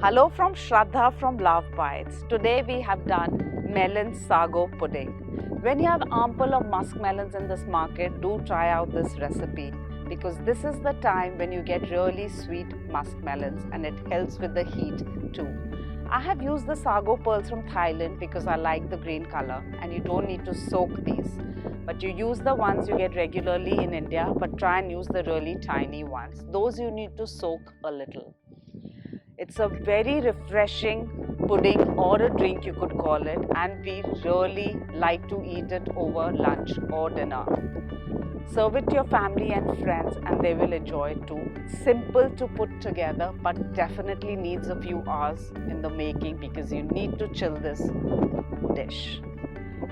Hello from Shraddha from LoveBites. Today we have done melon sago pudding. When you have ample of musk melons in this market, do try out this recipe because this is the time when you get really sweet musk melons and it helps with the heat too. I have used the sago pearls from Thailand because I like the green color and you don't need to soak these. But you use the ones you get regularly in India, but try and use the really tiny ones. Those you need to soak a little. It's a very refreshing pudding or a drink you could call it, and we really like to eat it over lunch or dinner. Serve it to your family and friends and they will enjoy it too. Simple to put together but definitely needs a few hours in the making because you need to chill this dish.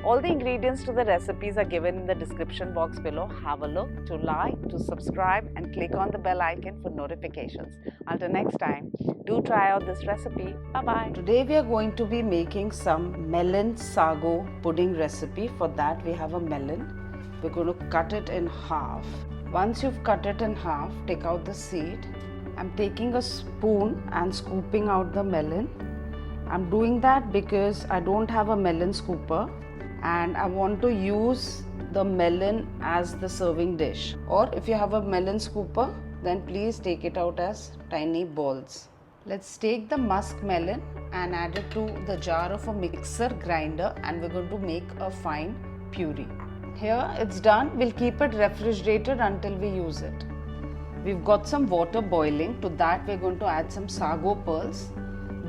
All the ingredients to the recipes are given in the description box below. Have a look, to like, to subscribe and click on the bell icon for notifications. Until next time, do try out this recipe. Bye-bye. Today we are going to be making some melon sago pudding recipe. For that we have a melon. We're going to cut it in half. Once you've cut it in half, take out the seed. I'm taking a spoon and scooping out the melon. I'm doing that because I don't have a melon scooper and I want to use the melon as the serving dish. Or if you have a melon scooper, then please take it out as tiny balls. Let's take the musk melon and add it to the jar of a mixer grinder and we're going to make a fine puree. Here it's done. We'll keep it refrigerated until we use it. We've got some water boiling. To that we're going to add some sago pearls.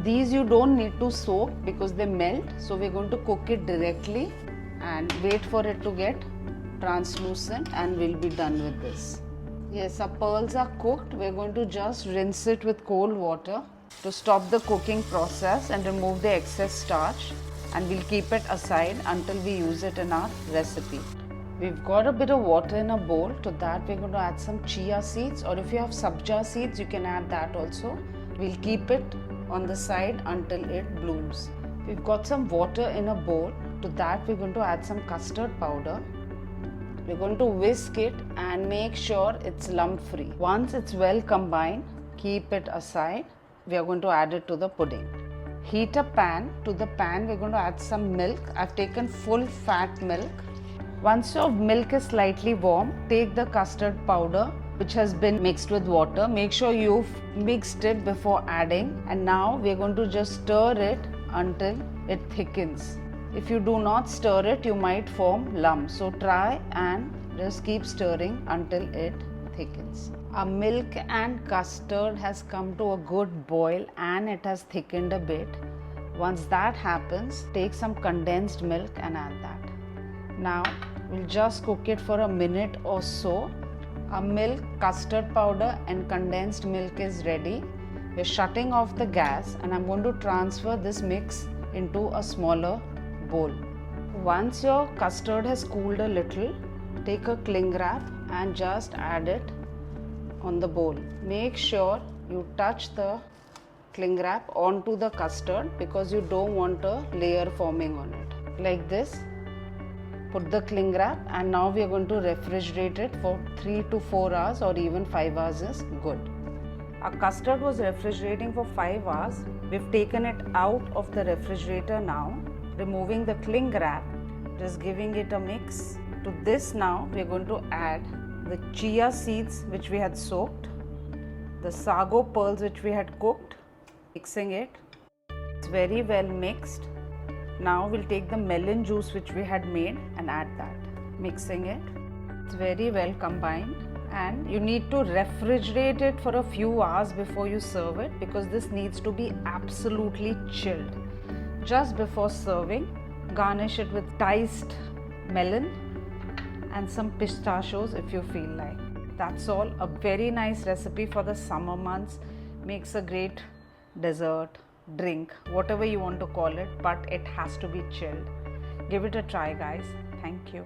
These you don't need to soak because they melt. So we're going to cook it directly and wait for it to get translucent and we'll be done with this. Yes, our pearls are cooked. We're going to just rinse it with cold water to stop the cooking process and remove the excess starch, and we'll keep it aside until we use it in our recipe. We've got a bit of water in a bowl. To that we're going to add some chia seeds, or if you have sabja seeds you can add that also. We'll keep it on the side until it blooms. We've got some water in a bowl. To that we're going to add some custard powder. We're going to whisk it and make sure it's lump free. Once it's well combined, keep it aside. We are going to add it to the pudding. Heat a pan. To the pan we're going to add some milk. I've taken full fat milk. Once your milk is slightly warm, take the custard powder which has been mixed with water. Make sure you've mixed it before adding, and now we're going to just stir it until it thickens. If you do not stir it, you might form lumps. So try and just keep stirring until it thickens. Our milk and custard has come to a good boil and it has thickened a bit. Once that happens, take some condensed milk and add that. Now we'll just cook it for a minute or so. Our milk, custard powder and condensed milk is ready. We're shutting off the gas and I'm going to transfer this mix into a smaller bowl. Once your custard has cooled a little, take a cling wrap and just add it on the bowl. Make sure you touch the cling wrap onto the custard because you don't want a layer forming on it. Like this. Put the cling wrap and now we are going to refrigerate it for 3 to 4 hours or even 5 hours is good. Our custard was refrigerating for 5 hours. We've taken it out of the refrigerator now, removing the cling wrap, just giving it a mix. To this now we are going to add the chia seeds which we had soaked, the sago pearls which we had cooked, mixing it. It's very well mixed. Now we'll take the melon juice which we had made and add that, mixing it. It's very well combined and you need to refrigerate it for a few hours before you serve it because this needs to be absolutely chilled. Just before serving, garnish it with diced melon and some pistachios if you feel like. That's all. A very nice recipe for the summer months. Makes a great dessert, drink, whatever you want to call it, but it has to be chilled. Give it a try guys. Thank you.